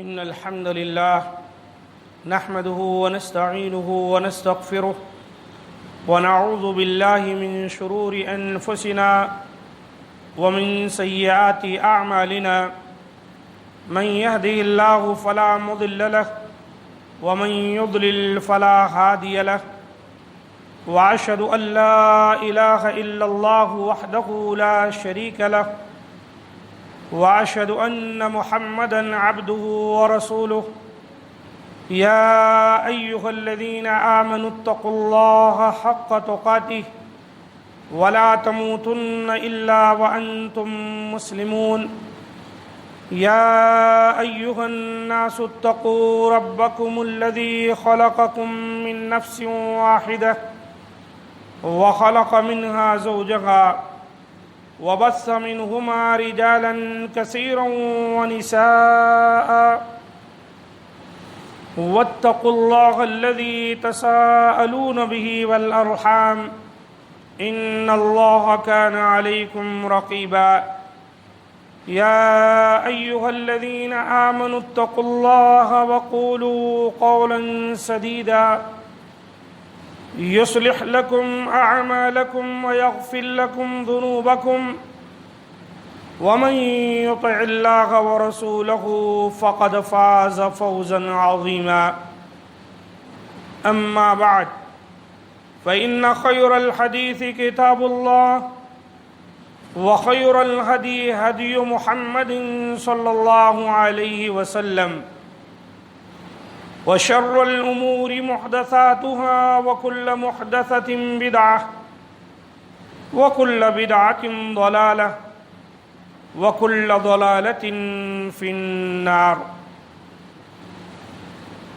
إن الحمد لله نحمده ونستعينه ونستغفره ونعوذ بالله من شرور أنفسنا ومن سيئات أعمالنا من يهده الله فلا مضل له ومن يضلل فلا هادي له وأشهد أن لا إله إلا الله وحده لا شريك له وأشهد أن محمدًا عبده ورسوله يا أيها الذين آمنوا اتقوا الله حق تقاته ولا تموتن إلا وأنتم مسلمون يا أيها الناس اتقوا ربكم الذي خلقكم من نفس واحدة وخلق منها زوجها وبث منهما رجالا كثيرا ونساء واتقوا الله الذي تساءلون به والأرحام إن الله كان عليكم رقيبا يا أيها الذين آمنوا اتقوا الله وقولوا قولا سديدا يصلح لكم أعمالكم ويغفر لكم ذنوبكم ومن يطع الله ورسوله فقد فاز فوزا عظيما أما بعد فإن خير الحديث كتاب الله وخير الهدي هدي محمد صلى الله عليه وسلم وشر الأمور محدثاتها وكل محدثة بدعة وكل بدعة ضلالة وكل ضلالة في النار.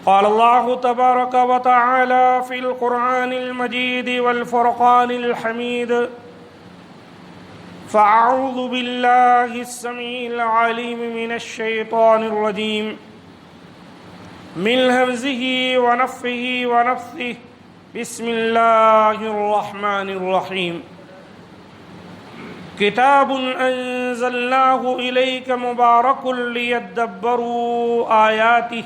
قال الله تبارك وتعالى في القرآن المجيد والفرقان الحميد: فأعوذ بالله السميع العليم من الشيطان الرجيم من همزه ونفخه ونفثه بسم الله الرحمن الرحيم. كتاب أنزلناه إليك مبارك ليدبروا آياته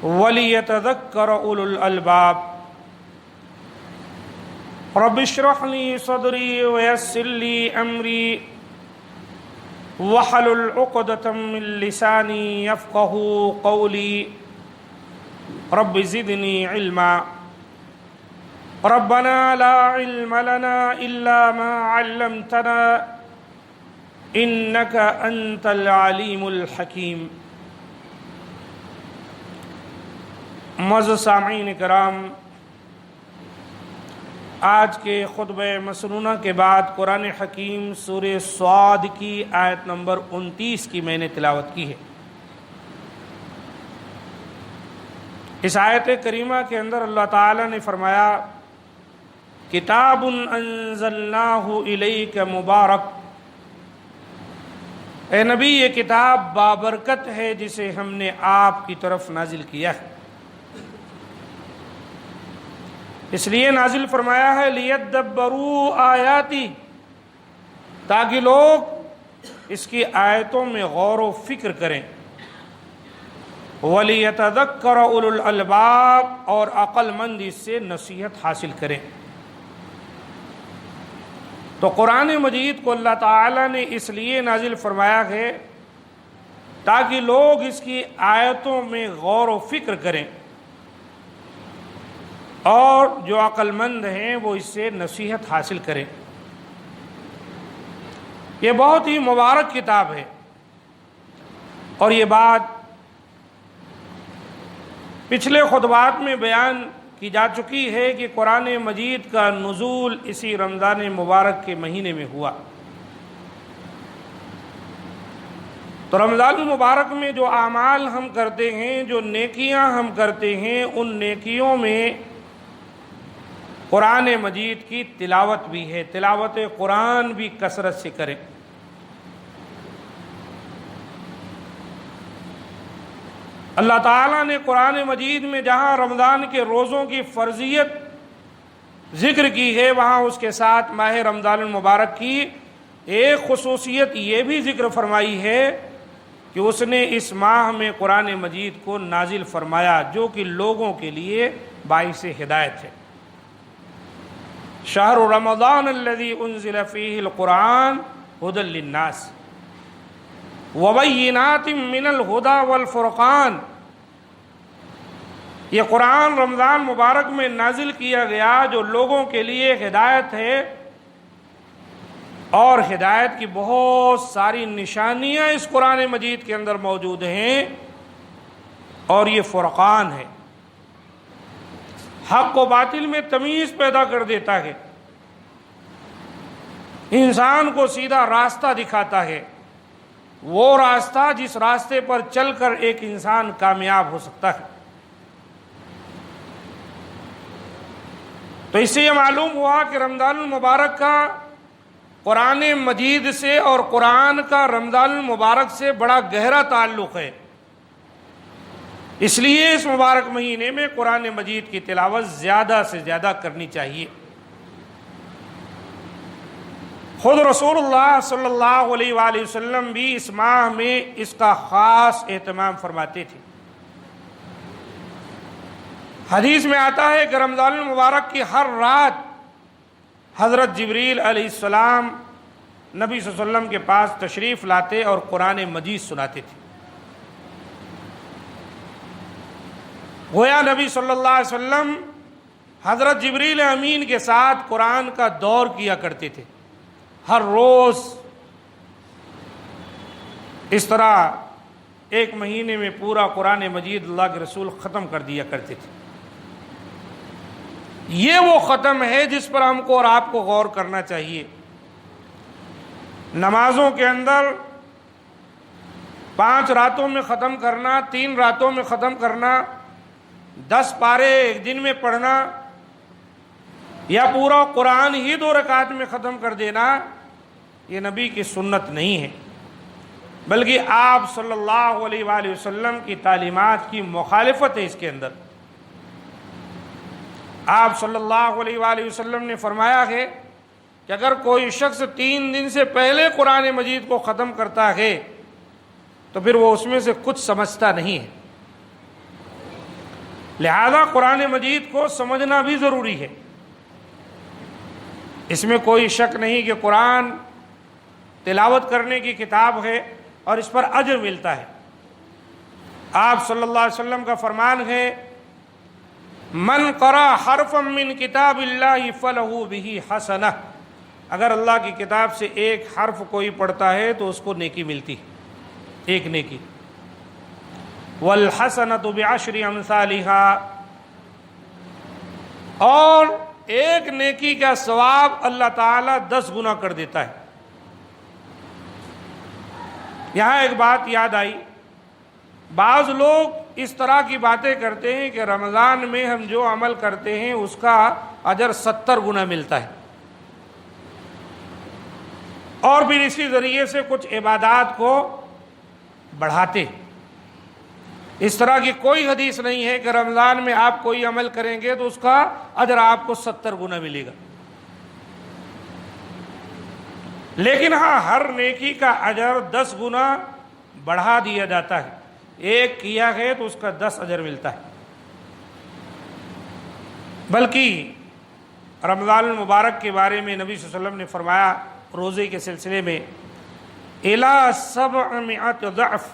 وليتذكر أولو الألباب. رب اشرح لي صدري ويسر لي أمري واحلل عقدة من لساني يفقهوا قولي. رب زدني علما. ربنا لا علم لنا إلا ما علمتنا إنك أنت العليم الحكيم. معزز سامعین کرام، آج کے خطبہ مسنونہ کے بعد قرآن حکیم سورہ صاد کی آیت نمبر 29 کی میں نے تلاوت کی ہے۔ اس آیت کریمہ کے اندر اللہ تعالیٰ نے فرمایا: کتاب انزلناہ الیک مبارک، اے نبی یہ کتاب بابرکت ہے جسے ہم نے آپ کی طرف نازل کیا ہے۔ اس لیے نازل فرمایا ہے لیدبروا آیاتی، تاکہ لوگ اس کی آیتوں میں غور و فکر کریں، ولیتذکر اولو الالباب، اور عقل مند اس سے نصیحت حاصل کریں۔ تو قرآن مجید کو اللہ تعالیٰ نے اس لیے نازل فرمایا ہے تاکہ لوگ اس کی آیتوں میں غور و فکر کریں، اور جو عقل مند ہیں وہ اس سے نصیحت حاصل کریں۔ یہ بہت ہی مبارک کتاب ہے، اور یہ بات پچھلے خطبات میں بیان کی جا چکی ہے کہ قرآن مجید کا نزول اسی رمضان مبارک کے مہینے میں ہوا۔ تو رمضان المبارک میں جو اعمال ہم کرتے ہیں، جو نیکیاں ہم کرتے ہیں، ان نیکیوں میں قرآن مجید کی تلاوت بھی ہے۔ تلاوت قرآن بھی کثرت سے کریں۔ اللہ تعالیٰ نے قرآن مجید میں جہاں رمضان کے روزوں کی فرضیت ذکر کی ہے، وہاں اس کے ساتھ ماہ رمضان المبارک کی ایک خصوصیت یہ بھی ذکر فرمائی ہے کہ اس نے اس ماہ میں قرآن مجید کو نازل فرمایا جو کہ لوگوں کے لیے باعث ہدایت ہے۔ شہر رمضان الذی انزل فیہ القرآن ھدی للناس وبینات من الہدی والفرقان، یہ قرآن رمضان مبارک میں نازل کیا گیا جو لوگوں کے لیے ہدایت ہے، اور ہدایت کی بہت ساری نشانیاں اس قرآن مجید کے اندر موجود ہیں، اور یہ فرقان ہے، حق و باطل میں تمیز پیدا کر دیتا ہے، انسان کو سیدھا راستہ دکھاتا ہے، وہ راستہ جس راستے پر چل کر ایک انسان کامیاب ہو سکتا ہے۔ تو اس سے یہ معلوم ہوا کہ رمضان المبارک کا قرآن مجید سے اور قرآن کا رمضان المبارک سے بڑا گہرا تعلق ہے، اس لیے اس مبارک مہینے میں قرآن مجید کی تلاوت زیادہ سے زیادہ کرنی چاہیے۔ خود رسول اللہ صلی اللہ علیہ وآلہ وسلم بھی اس ماہ میں اس کا خاص اہتمام فرماتے تھے۔ حدیث میں آتا ہے کہ رمضان المبارک کی ہر رات حضرت جبریل علیہ السلام نبی صلی اللہ علیہ وسلم کے پاس تشریف لاتے اور قرآن مجید سناتے تھے۔ گویا نبی صلی اللہ علیہ وسلم حضرت جبریل امین کے ساتھ قرآن کا دور کیا کرتے تھے، ہر روز اس طرح ایک مہینے میں پورا قرآن مجید اللہ کے رسول ختم کر دیا کرتے تھے۔ یہ وہ ختم ہے جس پر ہم کو اور آپ کو غور کرنا چاہیے۔ نمازوں کے اندر 5 راتوں میں ختم کرنا، 3 راتوں میں ختم کرنا، 10 پارے ایک دن میں پڑھنا، یا پورا قرآن ہی 2 رکعت میں ختم کر دینا، یہ نبی کی سنت نہیں ہے، بلکہ آپ صلی اللہ علیہ وآلہ وسلم کی تعلیمات کی مخالفت ہے۔ اس کے اندر آپ صلی اللہ علیہ وآلہ وسلم نے فرمایا ہے کہ اگر کوئی شخص 3 دن سے پہلے قرآن مجید کو ختم کرتا ہے تو پھر وہ اس میں سے کچھ سمجھتا نہیں ہے، لہذا قرآن مجید کو سمجھنا بھی ضروری ہے۔ اس میں کوئی شک نہیں کہ قرآن تلاوت کرنے کی کتاب ہے اور اس پر اجر ملتا ہے۔ آپ صلی اللہ علیہ وسلم کا فرمان ہے، من قرأ حرفا من کتاب اللہ فلہ بہ حسنہ، اگر اللہ کی کتاب سے ایک حرف کوئی پڑھتا ہے تو اس کو نیکی ملتی ہے، ایک نیکی۔ والحسنۃ بعشر امثالھا، اور ایک نیکی کا ثواب اللہ تعالیٰ 10 گنا کر دیتا ہے۔ یہاں ایک بات یاد آئی، بعض لوگ اس طرح کی باتیں کرتے ہیں کہ رمضان میں ہم جو عمل کرتے ہیں اس کا اجر 70 گنا ملتا ہے، اور پھر اسی ذریعے سے کچھ عبادات کو بڑھاتے۔ اس طرح کی کوئی حدیث نہیں ہے کہ رمضان میں آپ کوئی عمل کریں گے تو اس کا اجر آپ کو 70 گنا ملے گا، لیکن ہاں ہر نیکی کا اجر 10 گنا بڑھا دیا جاتا ہے، ایک کیا ہے تو اس کا 10 اجر ملتا ہے۔ بلکہ رمضان المبارک کے بارے میں نبی صلی اللہ علیہ وسلم نے فرمایا روزے کے سلسلے میں، الی 700 ضعف،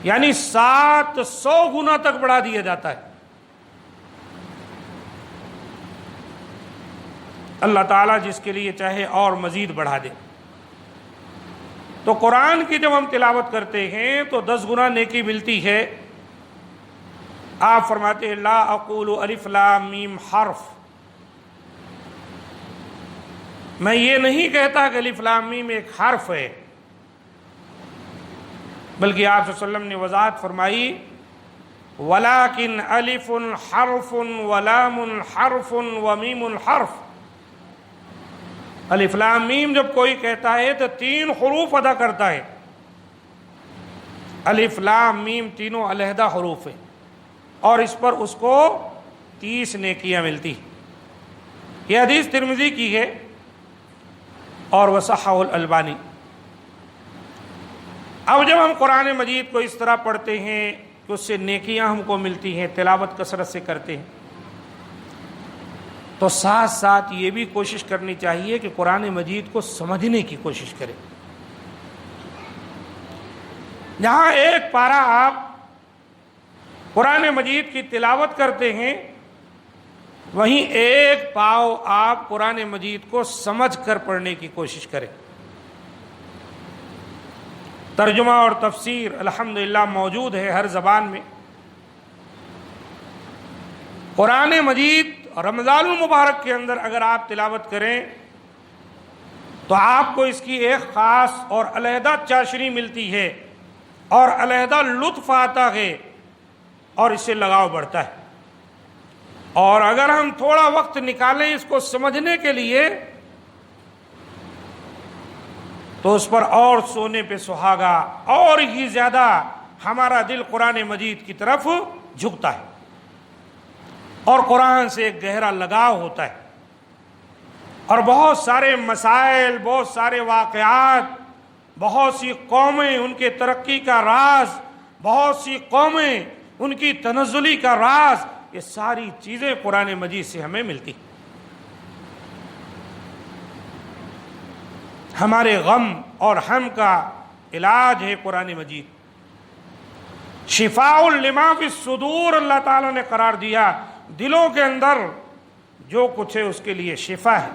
یعنی 700 گنا تک بڑھا دیا جاتا ہے۔ اللہ تعالیٰ جس کے لیے چاہے اور مزید بڑھا دے۔ تو قرآن کی جب ہم تلاوت کرتے ہیں تو 10 گنا نیکی ملتی ہے۔ آپ فرماتے ہیں لا اقول الف لام میم حرف، میں یہ نہیں کہتا کہ الف لام میم ایک حرف ہے، بلکہ آپ صلی اللہ علیہ وسلم نے وضاحت فرمائی ولیکن الف حرف ولام حرف ومیم حرف، الف لام میم جب کوئی کہتا ہے تو 3 حروف ادا کرتا ہے، الف لام میم تینوں علیحدہ حروف ہیں، اور اس پر اس کو 30 نیکیاں ملتی۔ یہ حدیث ترمذی کی ہے اور وصححہ الالبانی۔ اب جب ہم قرآن مجید کو اس طرح پڑھتے ہیں کہ اس سے نیکیاں ہم کو ملتی ہیں، تلاوت کثرت سے کرتے ہیں، تو ساتھ ساتھ یہ بھی کوشش کرنی چاہیے کہ قرآن مجید کو سمجھنے کی کوشش کریں۔ جہاں ایک پارہ آپ قرآن مجید کی تلاوت کرتے ہیں، وہیں ایک پاؤ آپ قرآن مجید کو سمجھ کر پڑھنے کی کوشش کریں۔ ترجمہ اور تفسیر الحمدللہ موجود ہے ہر زبان میں۔ قرآن مجید رمضان المبارک کے اندر اگر آپ تلاوت کریں تو آپ کو اس کی ایک خاص اور علیحدہ چاشنی ملتی ہے اور علیحدہ لطف آتا ہے اور اس سے لگاؤ بڑھتا ہے۔ اور اگر ہم تھوڑا وقت نکالیں اس کو سمجھنے کے لیے تو اس پر اور سونے پہ سہاگا اور ہی زیادہ ہمارا دل قرآن مجید کی طرف جھکتا ہے اور قرآن سے ایک گہرا لگاؤ ہوتا ہے، اور بہت سارے مسائل، بہت سارے واقعات، بہت سی قومیں ان کے ترقی کا راز، بہت سی قومیں ان کی تنزلی کا راز، یہ ساری چیزیں قرآن مجید سے ہمیں ملتی۔ ہمارے غم اور ہم کا علاج ہے قرآن مجید۔ شفاء لما فی الصدور اللہ تعالیٰ نے قرار دیا، دلوں کے اندر جو کچھ ہے اس کے لیے شفا ہے۔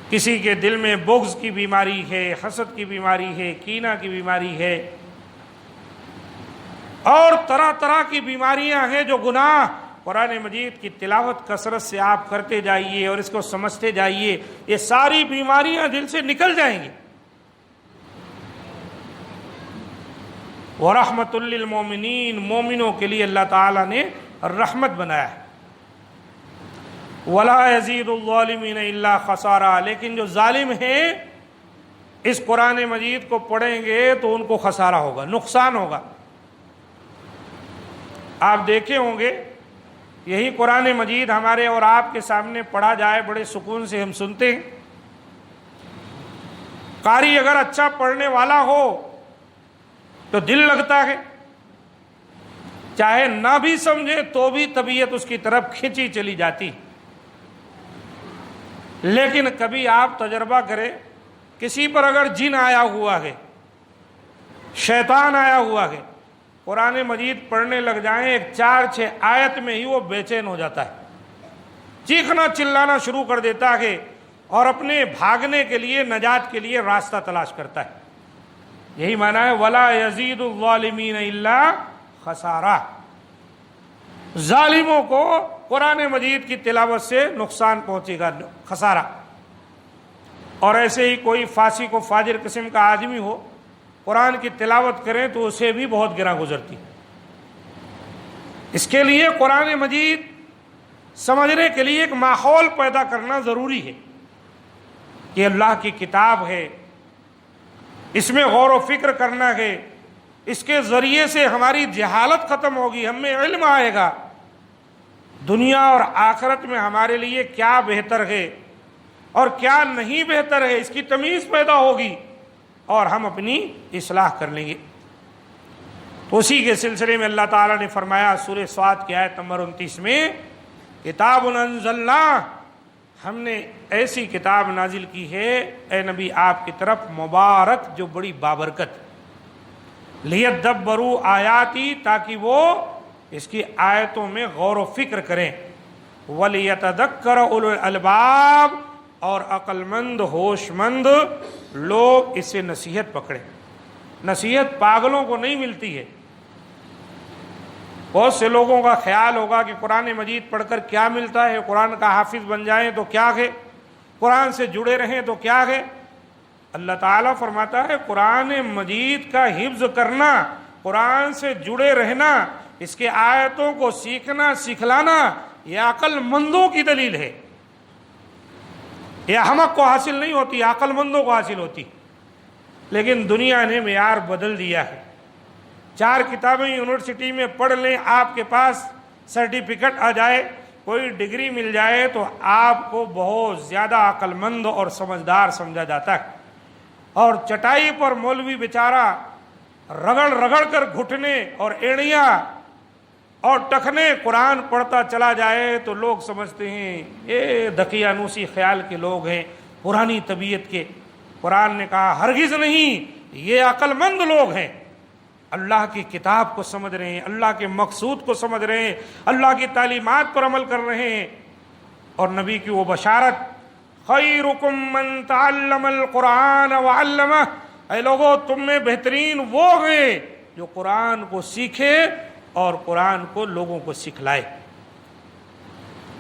کسی کے دل میں بغض کی بیماری ہے، حسد کی بیماری ہے، کینہ کی بیماری ہے، اور طرح طرح کی بیماریاں ہیں جو گناہ، قرآن مجید کی تلاوت کثرت سے آپ کرتے جائیے اور اس کو سمجھتے جائیے، یہ ساری بیماریاں دل سے نکل جائیں گی۔ وَرَحْمَةٌ لِّلْمُؤْمِنِينَ، مومنوں کے لیے اللہ تعالیٰ نے رحمت بنایا ہے۔ وَلَا يَزِيدُ الظَّالِمِينَ إِلَّا خَسَارًا، لیکن جو ظالم ہیں اس قرآن مجید کو پڑھیں گے تو ان کو خسارہ ہوگا، نقصان ہوگا۔ آپ دیکھے ہوں گے یہی قرآن مجید ہمارے اور آپ کے سامنے پڑھا جائے، بڑے سکون سے ہم سنتے ہیں۔ قاری اگر اچھا پڑھنے والا ہو تو دل لگتا ہے، چاہے نہ بھی سمجھے تو بھی طبیعت اس کی طرف کھینچی چلی جاتی۔ لیکن کبھی آپ تجربہ کریں، کسی پر اگر جن آیا ہوا ہے، شیطان آیا ہوا ہے، قرآن مجید پڑھنے لگ جائیں، ایک 4-6 آیت میں ہی وہ بے چین ہو جاتا ہے، چیخنا چلانا شروع کر دیتا ہے اور اپنے بھاگنے کے لیے، نجات کے لیے راستہ تلاش کرتا ہے۔ یہی معنی ہے وَلَا يَزِيدُ الظَّالِمِينَ إِلَّا خَسَارًا، ظالموں کو قرآن مجید کی تلاوت سے نقصان پہنچے گا، خسارہ۔ اور ایسے ہی کوئی فاسق و فاجر قسم کا آدمی ہو، قرآن کی تلاوت کریں تو اسے بھی بہت گراں گزرتی۔ اس کے لیے قرآن مجید سمجھنے کے لیے ایک ماحول پیدا کرنا ضروری ہے کہ اللہ کی کتاب ہے، اس میں غور و فکر کرنا ہے، اس کے ذریعے سے ہماری جہالت ختم ہوگی، ہم میں علم آئے گا، دنیا اور آخرت میں ہمارے لیے کیا بہتر ہے اور کیا نہیں بہتر ہے، اس کی تمیز پیدا ہوگی اور ہم اپنی اصلاح کر لیں گے۔ تو اسی کے سلسلے میں اللہ تعالیٰ نے فرمایا سورہ صاد کی آیت نمبر 29 میں، کتاب انزلناہ، ہم نے ایسی کتاب نازل کی ہے اے نبی آپ کی طرف، مبارک، جو بڑی بابرکت، لیدبروا آیاتی، تاکہ وہ اس کی آیتوں میں غور و فکر کریں، ولیتذکر اولو الالباب، اور عقل مند، ہوش مند لوگ اس سے نصیحت پکڑیں۔ نصیحت پاگلوں کو نہیں ملتی ہے۔ بہت سے لوگوں کا خیال ہوگا کہ قرآن مجید پڑھ کر کیا ملتا ہے، قرآن کا حافظ بن جائیں تو کیا ہے، قرآن سے جڑے رہیں تو کیا ہے۔ اللہ تعالیٰ فرماتا ہے قرآن مجید کا حفظ کرنا، قرآن سے جڑے رہنا، اس کے آیتوں کو سیکھنا سکھلانا، یہ عقل مندوں کی دلیل ہے۔ یہ احمق کو حاصل نہیں ہوتی، عقل مندوں کو حاصل ہوتی۔ لیکن دنیا نے معیار بدل دیا ہے۔ 4 کتابیں یونیورسٹی میں پڑھ لیں، آپ کے پاس سرٹیفکیٹ آ جائے، کوئی ڈگری مل جائے تو آپ کو بہت زیادہ عقل مند اور سمجھدار سمجھا جاتا ہے۔ اور چٹائی پر مولوی بیچارہ رگڑ رگڑ کر گھٹنے اور ایڑیاں اور ٹخنے قرآن پڑھتا چلا جائے تو لوگ سمجھتے ہیں یہ دقیانوسی خیال کے لوگ ہیں، پرانی طبیعت کے۔ قرآن نے کہا ہرگز نہیں، یہ عقل مند لوگ ہیں، اللہ کی کتاب کو سمجھ رہے ہیں، اللہ کے مقصود کو سمجھ رہے ہیں، اللہ کی تعلیمات پر عمل کر رہے ہیں۔ اور نبی کی وہ بشارت، خیرکم من تعلم القرآن وعلمہ، اے لوگو تم میں بہترین وہ ہیں جو قرآن کو سیکھے اور قرآن کو لوگوں کو سکھلائے۔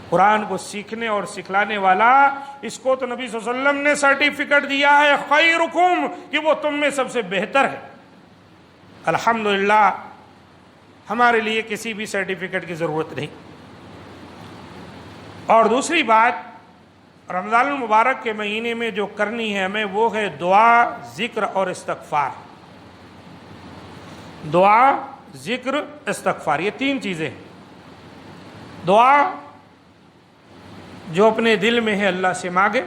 قرآن کو سیکھنے اور سکھلانے والا، اس کو تو نبی صلی اللہ علیہ وسلم نے سرٹیفکیٹ دیا ہے خیرکم، کہ وہ تم میں سب سے بہتر ہے۔ الحمدللہ ہمارے لیے کسی بھی سرٹیفکیٹ کی ضرورت نہیں۔ اور دوسری بات، رمضان المبارک کے مہینے میں جو کرنی ہے ہمیں، وہ ہے دعا، ذکر اور استغفار۔ دعا، ذکر، استغفار، یہ تین چیزیں ہیں۔ دعا جو اپنے دل میں ہے اللہ سے مانگے،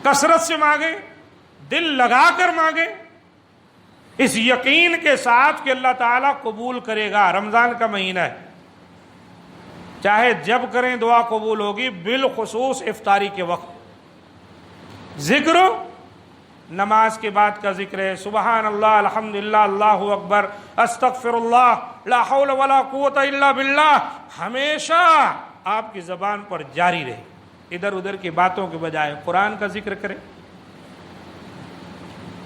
کثرت سے مانگے، دل لگا کر مانگے، اس یقین کے ساتھ کہ اللہ تعالیٰ قبول کرے گا۔ رمضان کا مہینہ ہے، چاہے جب کریں دعا قبول ہوگی، بالخصوص افطاری کے وقت۔ ذکر، نماز کے بعد کا ذکر ہے، سبحان اللہ، الحمدللہ، اللہ اکبر، استغفر اللہ، لا حول ولا قوت الا باللہ، ہمیشہ آپ کی زبان پر جاری رہے۔ ادھر ادھر کی باتوں کے بجائے قرآن کا ذکر کریں،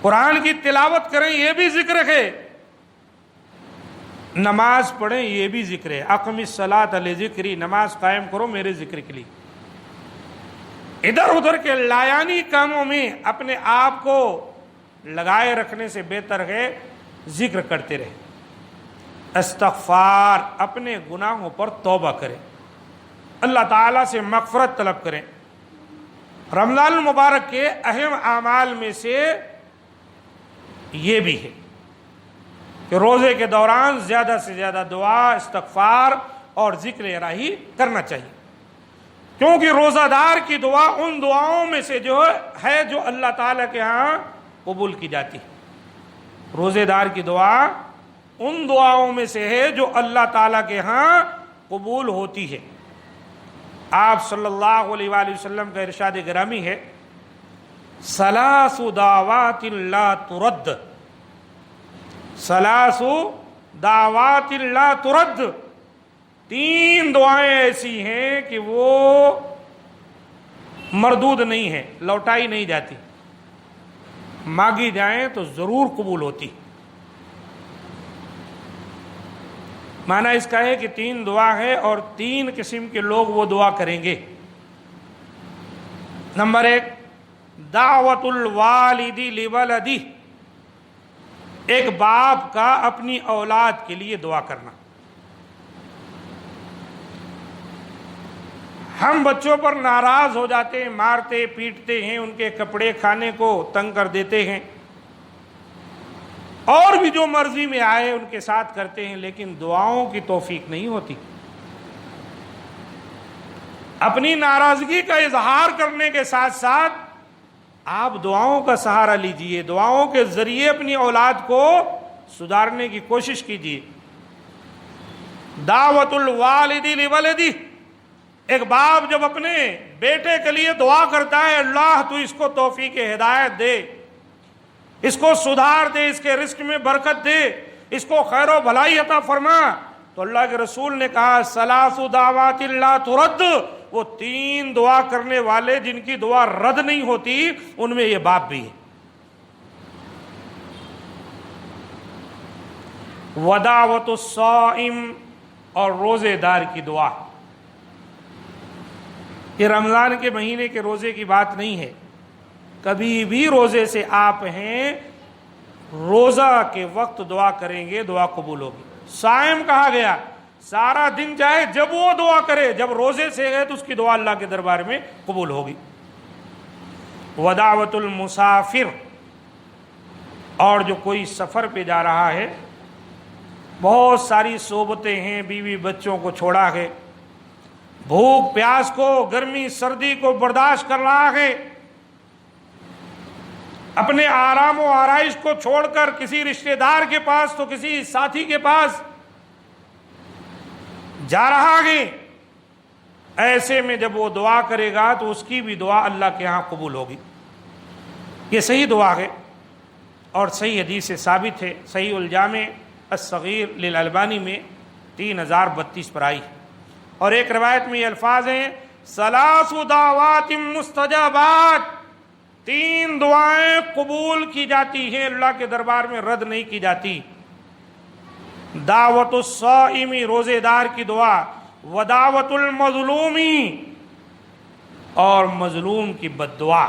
قرآن کی تلاوت کریں، یہ بھی ذکر ہے۔ نماز پڑھیں، یہ بھی ذکر ہے۔ اقم الصلاۃ لذکری، نماز قائم کرو میرے ذکر کے لیے۔ ادھر ادھر کے لایانی کاموں میں اپنے آپ کو لگائے رکھنے سے بہتر ہے ذکر کرتے رہے۔ استغفار، اپنے گناہوں پر توبہ کریں، اللہ تعالیٰ سے مغفرت طلب کریں۔ رمضان المبارک کے اہم اعمال میں سے یہ بھی ہے کہ روزے کے دوران زیادہ سے زیادہ دعا، استغفار اور ذکر الہی کرنا چاہیے، کیونکہ روزہ دار کی دعا ان دعاؤں میں سے جو اللہ تعالیٰ کے ہاں قبول کی جاتی ہے۔ روزے دار کی دعا ان دعاؤں میں سے ہے جو اللہ تعالیٰ کے ہاں قبول ہوتی ہے۔ آپ صلی اللہ علیہ وآلہ وسلم کا ارشاد گرامی ہے، ثلاث دعوات لا ترد، ثلاث دعوات لا ترد، تین دعائیں ایسی ہیں کہ وہ مردود نہیں ہیں، لوٹائی نہیں جاتی، مانگی جائیں تو ضرور قبول ہوتی۔ معنی اس کا ہے کہ تین دعا ہے اور تین قسم کے لوگ وہ دعا کریں گے۔ نمبر ایک، دعوت الوالد لولدہ، ایک باپ کا اپنی اولاد کے لیے دعا کرنا۔ ہم بچوں پر ناراض ہو جاتے ہیں، مارتے پیٹتے ہیں، ان کے کپڑے کھانے کو تنگ کر دیتے ہیں، اور بھی جو مرضی میں آئے ان کے ساتھ کرتے ہیں، لیکن دعاؤں کی توفیق نہیں ہوتی۔ اپنی ناراضگی کا اظہار کرنے کے ساتھ ساتھ آپ دعاؤں کا سہارا لیجئے، دعاؤں کے ذریعے اپنی اولاد کو سدھارنے کی کوشش کیجئے۔ دعوت الوالد لولدہ، ایک باپ جب اپنے بیٹے کے لیے دعا کرتا ہے، اللہ تو اس کو توفیق ہدایت دے، اس کو سدھار دے، اس کے رزق میں برکت دے، اس کو خیر و بھلائی عطا فرما، تو اللہ کے رسول نے کہا ثلاث دعوات لا ترد، وہ تین دعا کرنے والے جن کی دعا رد نہیں ہوتی، ان میں یہ باپ بھی ہے۔ ودعوت الصائم، اور روزے دار کی دعا۔ یہ رمضان کے مہینے کے روزے کی بات نہیں ہے، کبھی بھی روزے سے آپ ہیں، روزہ کے وقت دعا کریں گے، دعا قبول ہوگی۔ صائم کہا گیا، سارا دن چاہے جب وہ دعا کرے، جب روزے سے گئے تو اس کی دعا اللہ کے دربار میں قبول ہوگی۔ ودعوت المسافر، اور جو کوئی سفر پہ جا رہا ہے، بہت ساری صحبتیں ہیں، بیوی بچوں کو چھوڑا ہے، بھوک پیاس کو، گرمی سردی کو برداشت کر رہا ہے، اپنے آرام و آرائش کو چھوڑ کر کسی رشتہ دار کے پاس تو کسی ساتھی کے پاس جا رہا ہے، ایسے میں جب وہ دعا کرے گا تو اس کی بھی دعا اللہ کے ہاں قبول ہوگی۔ یہ صحیح دعا ہے اور صحیح حدیث سے ثابت ہے، صحیح الجامع الصغیر للالبانی میں 3032 پر آئی، اور ایک روایت میں یہ الفاظ ہیں ثلاث دعوات مستجابات، 3 دعائیں قبول کی جاتی ہیں، اللہ کے دربار میں رد نہیں کی جاتی۔ دعوت الصائم، روزے دار کی دعا، ودعوت المظلومی، اور مظلوم کی بد دعا،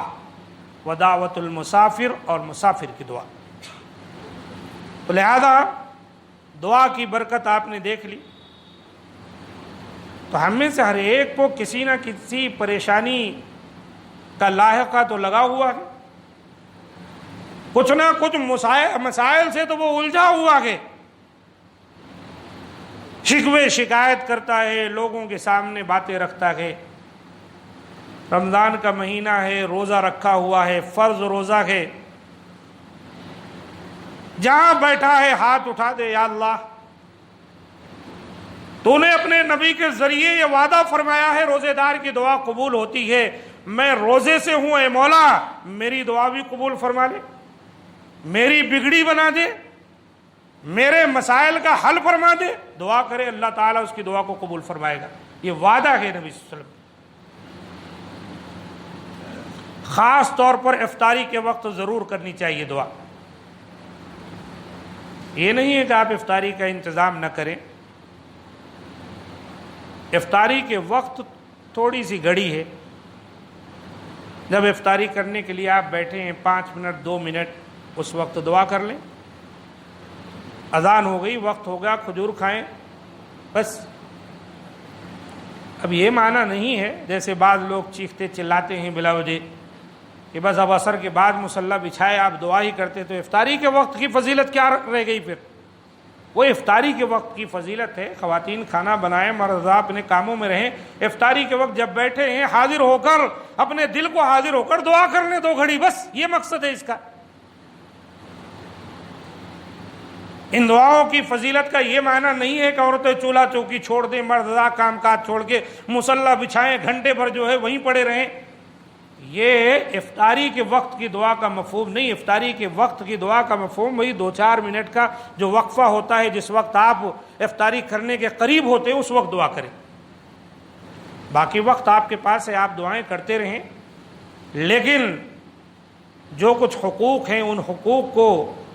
ودعوت المسافر، اور مسافر کی دعا۔ تو لہذا دعا کی برکت آپ نے دیکھ لی، تو ہم میں سے ہر ایک کو کسی نہ کسی پریشانی کا لاحقہ تو لگا ہوا ہے، کچھ نہ کچھ مسائل سے تو وہ الجھا ہوا ہے، شکوے شکایت کرتا ہے، لوگوں کے سامنے باتیں رکھتا ہے۔ رمضان کا مہینہ ہے، روزہ رکھا ہوا ہے، فرض روزہ ہے، جہاں بیٹھا ہے ہاتھ اٹھا دے، یا اللہ تو نے اپنے نبی کے ذریعے یہ وعدہ فرمایا ہے روزے دار کی دعا قبول ہوتی ہے، میں روزے سے ہوں، اے مولا میری دعا بھی قبول فرما لے، میری بگڑی بنا دے، میرے مسائل کا حل فرما دے۔ دعا کرے، اللہ تعالیٰ اس کی دعا کو قبول فرمائے گا، یہ وعدہ ہے نبی صلی اللہ علیہ وسلم۔ خاص طور پر افطاری کے وقت ضرور کرنی چاہیے دعا۔ یہ نہیں ہے کہ آپ افطاری کا انتظام نہ کریں، افطاری کے وقت تھوڑی سی گھڑی ہے، جب افطاری کرنے کے لیے آپ بیٹھے ہیں 5 منٹ 2 منٹ، اس وقت دعا کر لیں، اذان ہو گئی، وقت ہو گیا، کھجور کھائیں، بس۔ اب یہ معنی نہیں ہے جیسے بعض لوگ چیختے چلاتے ہیں بلا وجہ کہ بس اب عصر کے بعد مصلی بچھائے آپ دعا ہی کرتے، تو افطاری کے وقت کی فضیلت کیا رہ گئی پھر؟ وہ افطاری کے وقت کی فضیلت ہے، خواتین کھانا بنائیں، مرد اپنے کاموں میں رہیں، افطاری کے وقت جب بیٹھے ہیں حاضر ہو کر، اپنے دل کو حاضر ہو کر دعا کرنے 2 گھڑی، بس یہ مقصد ہے اس کا۔ ان دعاؤں کی فضیلت کا یہ معنی نہیں ہے کہ عورتیں چولہا چوکی چھوڑ دیں، مرد کام کاج چھوڑ کے مصلی بچھائیں، گھنٹے بھر جو ہے وہیں پڑے رہیں، یہ افطاری کے وقت کی دعا کا مفہوم نہیں۔ افطاری کے وقت کی دعا کا مفہوم وہی 2-4 منٹ کا جو وقفہ ہوتا ہے، جس وقت آپ افطاری کرنے کے قریب ہوتے ہیں اس وقت دعا کریں، باقی وقت آپ کے پاس ہے، آپ دعائیں کرتے رہیں، لیکن جو کچھ حقوق ہیں ان حقوق کو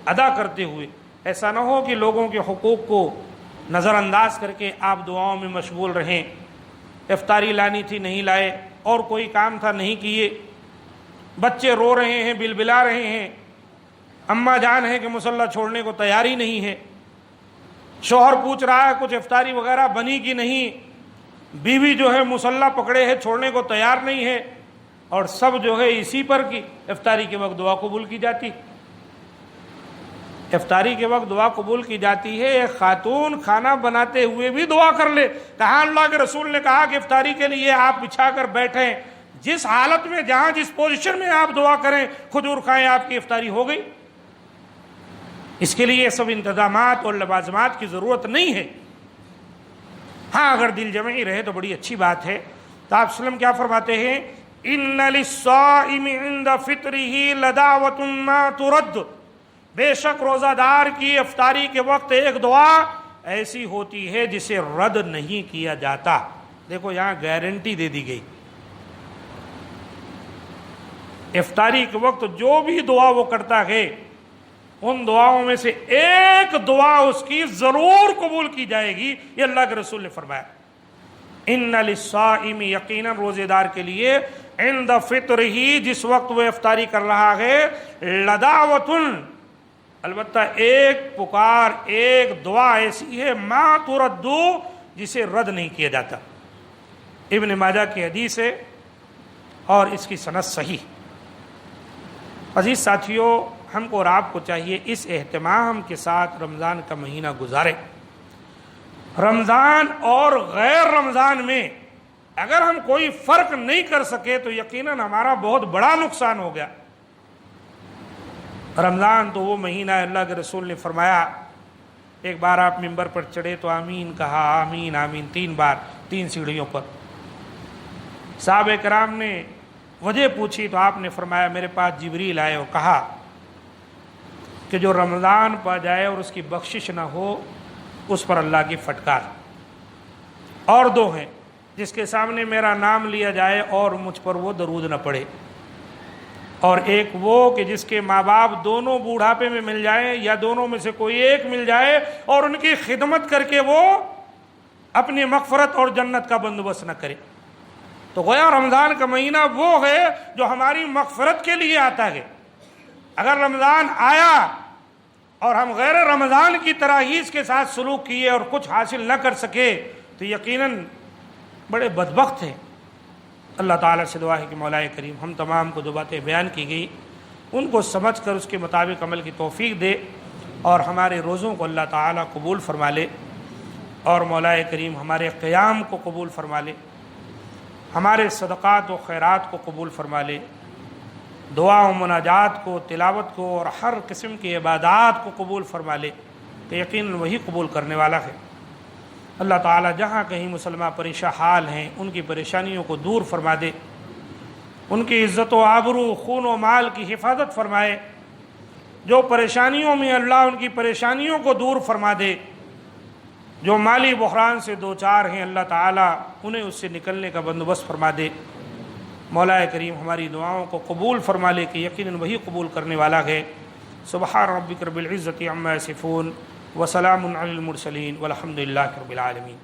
ادا کرتے ہوئے، ایسا نہ ہو کہ لوگوں کے حقوق کو نظر انداز کر کے آپ دعاؤں میں مشغول رہیں۔ افطاری لانی تھی نہیں لائے، اور کوئی کام تھا نہیں کیے، بچے رو رہے ہیں، بلبلا رہے ہیں، اماں جان ہے کہ مصلی چھوڑنے کو تیاری نہیں ہے، شوہر پوچھ رہا ہے کچھ افطاری وغیرہ بنی کہ نہیں، بیوی جو ہے مصلی پکڑے ہے چھوڑنے کو تیار نہیں ہے، اور سب جو ہے اسی پر کی افطاری کے وقت دعا قبول کی جاتی۔ افطاری کے وقت دعا قبول کی جاتی ہے، ایک خاتون کھانا بناتے ہوئے بھی دعا کر لے۔ کہاں اللہ کے رسول نے کہا کہ افطاری کے لیے آپ بچھا کر بیٹھیں، جس حالت میں جہاں جس پوزیشن میں آپ دعا کریں، کھجور کھائیں، آپ کی افطاری ہو گئی۔ اس کے لیے سب انتظامات اور لوازمات کی ضرورت نہیں ہے۔ ہاں اگر دل جمعی رہے تو بڑی اچھی بات ہے۔ تو آپ وسلم کیا فرماتے ہیں؟ ان للصائم عند فطرہ لدعوۃ ما ترد، بے شک روزہ دار کی افطاری کے وقت ایک دعا ایسی ہوتی ہے جسے رد نہیں کیا جاتا۔ دیکھو یہاں گارنٹی دے دی گئی، افطاری کے وقت جو بھی دعا وہ کرتا ہے ان دعاؤں میں سے ایک دعا اس کی ضرور قبول کی جائے گی، یہ اللہ کے رسول نے فرمایا۔ ان للصائم، یقیناً روزے دار کے لیے، عند فطرہ، جس وقت وہ افطاری کر رہا ہے، لدعوۃ، البتہ ایک پکار، ایک دعا ایسی ہے، ما تردو، جسے رد نہیں کیا جاتا۔ ابن ماجہ کی حدیث ہے اور اس کی سند صحیح۔ عزیز ساتھیوں، ہم کو اور آپ کو چاہیے اس اہتمام کے ساتھ رمضان کا مہینہ گزارے۔ رمضان اور غیر رمضان میں اگر ہم کوئی فرق نہیں کر سکے تو یقیناً ہمارا بہت بڑا نقصان ہو گیا۔ رمضان تو وہ مہینہ ہے، اللہ کے رسول نے فرمایا ایک بار آپ ممبر پر چڑھے تو آمین کہا، آمین آمین 3 بار 3 سیڑھیوں پر۔ صحابہ کرام نے وجہ پوچھی تو آپ نے فرمایا میرے پاس جبریل آئے اور کہا کہ جو رمضان پا جائے اور اس کی بخشش نہ ہو اس پر اللہ کی پھٹکار۔ اور 2 ہیں، جس کے سامنے میرا نام لیا جائے اور مجھ پر وہ درود نہ پڑے، اور ایک وہ کہ جس کے ماں باپ دونوں بوڑھاپے میں مل جائیں یا دونوں میں سے کوئی ایک مل جائے اور ان کی خدمت کر کے وہ اپنی مغفرت اور جنت کا بندوبست نہ کرے۔ تو گویا رمضان کا مہینہ وہ ہے جو ہماری مغفرت کے لیے آتا ہے۔ اگر رمضان آیا اور ہم غیر رمضان کی طرح ہی اس کے ساتھ سلوک کیے اور کچھ حاصل نہ کر سکے تو یقیناً بڑے بدبخت ہیں۔ اللہ تعالیٰ سے دعا ہے کہ مولا کریم ہم تمام کو جو باتیں بیان کی گئی ان کو سمجھ کر اس کے مطابق عمل کی توفیق دے، اور ہمارے روزوں کو اللہ تعالیٰ قبول فرما لے، اور مولا کریم ہمارے قیام کو قبول فرما لے، ہمارے صدقات و خیرات کو قبول فرما لے، دعا و مناجات کو، تلاوت کو اور ہر قسم کی عبادات کو قبول فرما لے کہ یقیناً وہی قبول کرنے والا ہے۔ اللہ تعالیٰ جہاں کہیں مسلمان پریشان حال ہیں ان کی پریشانیوں کو دور فرما دے، ان کی عزت و آبرو، خون و مال کی حفاظت فرمائے، جو پریشانیوں میں اللہ ان کی پریشانیوں کو دور فرما دے، جو مالی بحران سے دوچار ہیں اللہ تعالیٰ انہیں اس سے نکلنے کا بندوبست فرما دے۔ مولا کریم ہماری دعاؤں کو قبول فرما لے کہ یقیناً وہی قبول کرنے والا ہے۔ سبحان ربک رب العزت عما یصفون وسلام علی المرسلین والحمد للہ رب العالمین۔